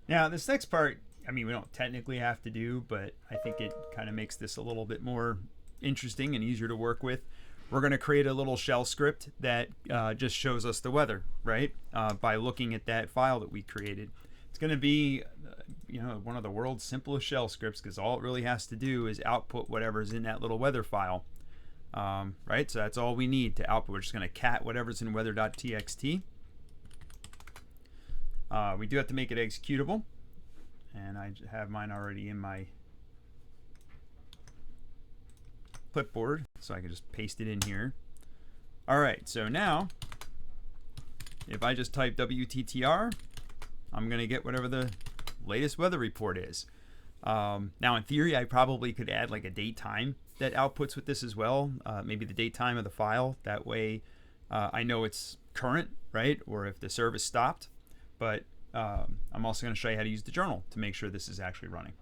Now, this next part, I mean, we don't technically have to do, but I think it kind of makes this a little bit more interesting and easier to work with. We're going to create a little shell script that just shows us the weather, right? By looking at that file that we created. It's going to be, one of the world's simplest shell scripts because all it really has to do is output whatever's in that little weather file, right? So that's all we need to output. We're just going to cat whatever's in weather.txt. We do have to make it executable, and I have mine already in my clipboard, so I can just paste it in here. All right, so now if I just type wttr, I'm going to get whatever the latest weather report is. Now, in theory, I probably could add like a date time that outputs with this as well, maybe the date time of the file. That way I know it's current, right, or if the service stopped. But I'm also going to show you how to use the journal to make sure this is actually running.